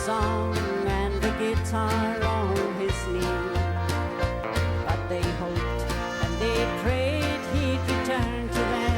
song and the guitar on his knee. But they hoped and they prayed he'd return to them,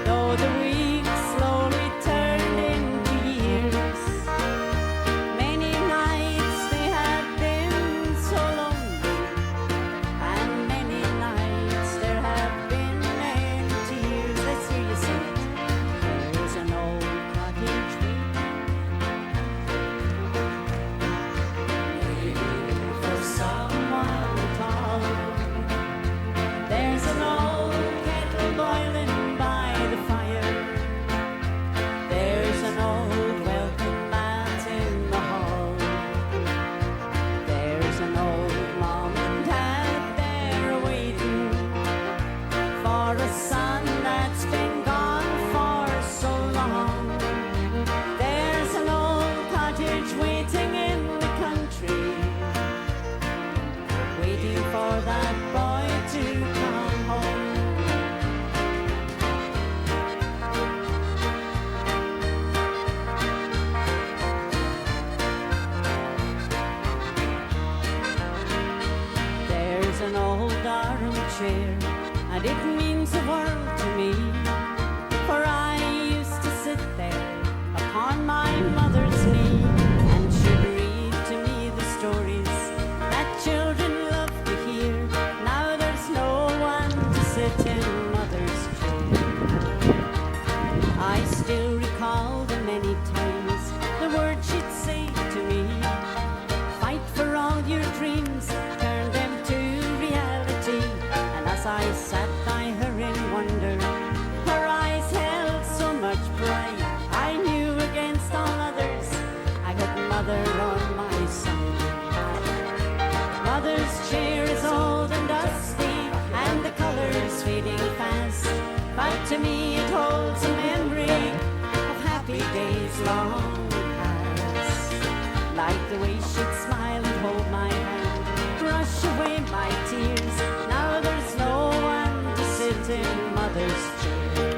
though the weeks slowly turned into years. Many nights they had been so lonely, and many nights there have been many tears. Let's hear you sing it. There's an old cottage waiting for someone tall. There's an old kettle boiling by the fire. There's an old welcome mat in the hall. There's an old mom and dad there waiting for a son that's been gone for so long. There's an old cottage waiting in the country, waiting for that boy to come home. There's an old armchair, and it means the world to me, for I used to sit there upon my mother's knee, and she'd read to me the stories that children love to hear. Now there's no one to sit in mother's chair. I still recall the many times the words she'd say to me, fight for all your dreams, turn them to reality. And as I sat by her in wonder, her eyes held so much pride. I knew against all others I got mother on my side. Mother's chair is old and dusty, and the color's fading fast, but to me it holds a memory of happy days long past. Like the way she'd smile and hold my hand, brush away my tears. Now there's no one to sit in mother's chair.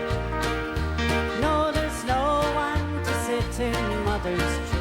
No, there's no one to sit in mother's chair.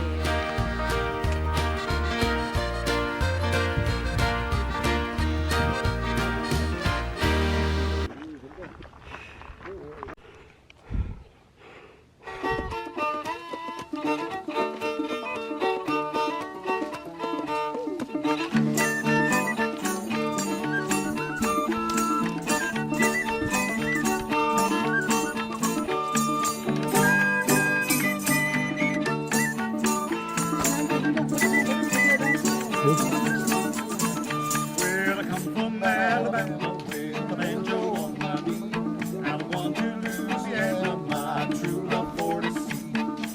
Well, I come from Alabama with a banjo on my knee, and I want to Louisiana, my true love for to see.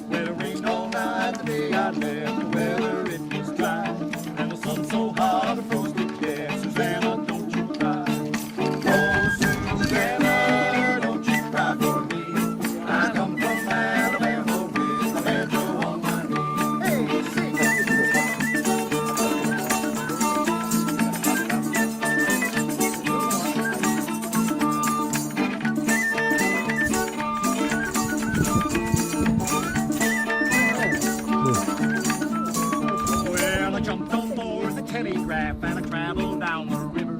Well, it rained all night the day I left, the weather it was dry, and the sun so hot it froze me dead. Susanna, don't you cry. Oh, Susanna, don't you cry for me. I come from Alabama with a banjo on my knee. Hey, sing. Well, I jumped on board the telegraph and I traveled down the river.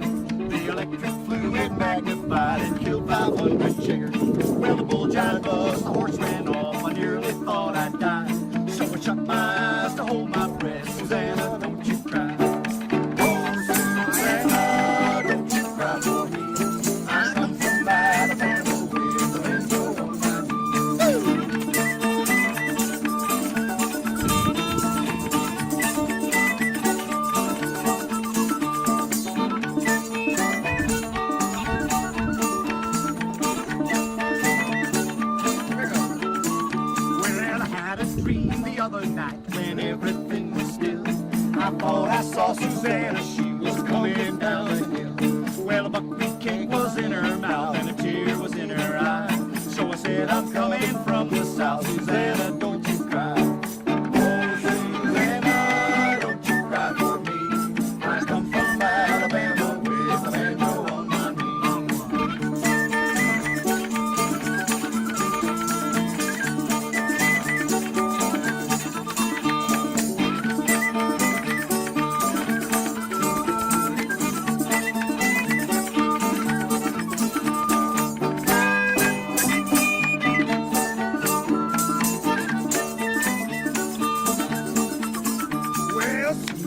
The electric fluid magnified and killed 500 chiggers. Well, the bull jive us, the horse ran off. I nearly thought I'd die. So I shut my eyes to hold my breath. Susanna, don't you cry. Oh, Susanna, don't you cry for me. I come from Alabama with a banjo on my knee. Well, I had a dream the other night when everything was still. I thought I saw Susanna, she was coming down the hill. Well, a buckwheat cake was in her mouth and a tear was in her eye. So I said, I'm coming from the south. Susanna, don't you cry. Oh, Susanna, don't you cry for me. I come from Alabama with a banjo on my knee.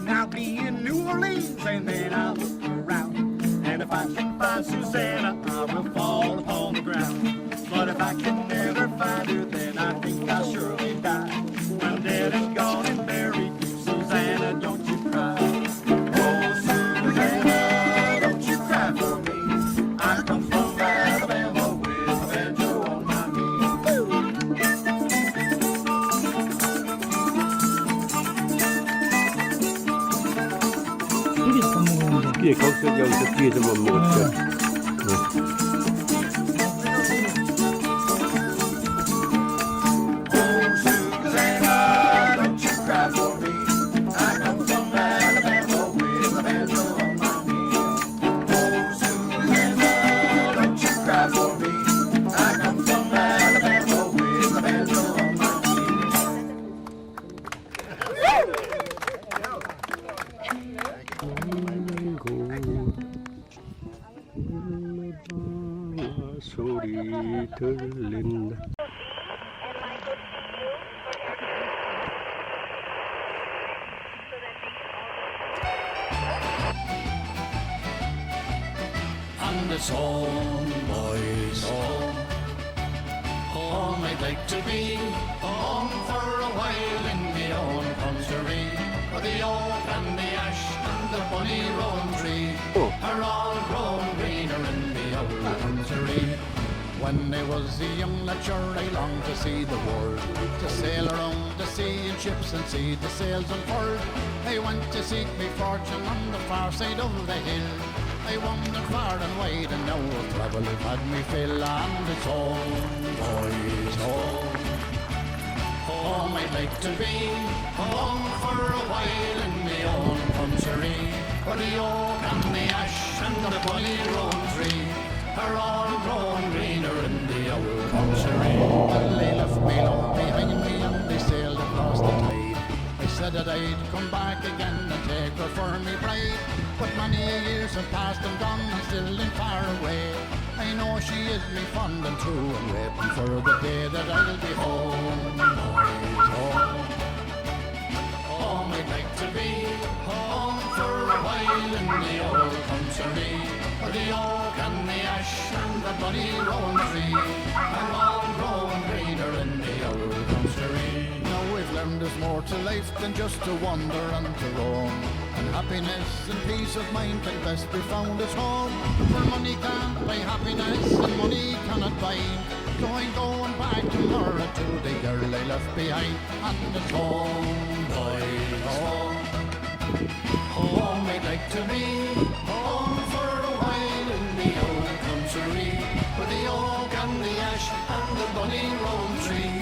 I'll be in New Orleans and then I'll look around. And if I can find Susanna, I will fall upon the ground. But if I can never find her, then I think I'll surely die. When dead and gone and buried, Susanna, don't you cry. Oh, Susanna, don't you cry for me. I come from Alabama with a banjo on my knee. 뒤에 거기서 여기서 뒤에서 못 먹었죠. 소리 들린다. And it's home, boys, home. Home I'd like to be, home for a while in my own country. For the oak and the ash and the bonny rowan tree are all grown greener in the old country. When I was a young lad, I longed to see the world, to sail around the sea in ships and see the sails unfurled. I went to seek me fortune on the far side of the hill. I wandered far and wide, and now of travel I've had me fill. And it's home, boys, home. Home I'd like to be, home for a while in my own country. For the oak and the ash and the bonny rowan tree are all grown greener in the old country. Well, they left me long behind me and they sailed across the tide. I said that I'd come back again and take her for me bride. But many years have passed and gone and still ain't far away. I know she is me fond and true and waiting for the day that I'll be home, boys, home. Home I'd like to be, home for a while in the old country. For the oak and the ash and the bonny rowan tree are all growing greener in the old country. Now we've learned there's more to life than just to wander and to roam. And happiness and peace of mind can best be found at home. For money can't buy happiness and money cannot buy. So I'm going back tomorrow to the girl I left behind. And it's home, boys, home. Home I'd like to be, home for a while in the old country. For the oak and the ash and the bonny rowan tree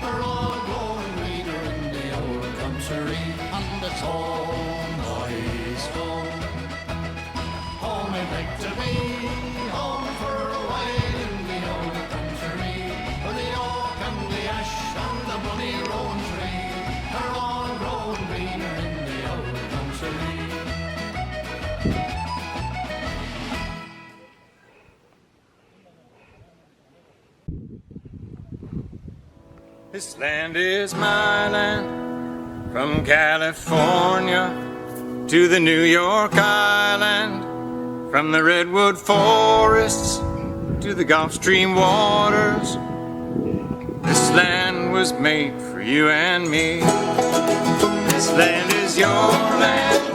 are all growing greener in the old country. And it's home, boys, home. Home I'd like to be, home for a while in the old country. For the oak and the ash and the bonny rowan tree are all grown greener in the old country. This land is my land, from California to the New York Island, from the redwood forests to the Gulf Stream waters. This land was made for you and me. This land is your land.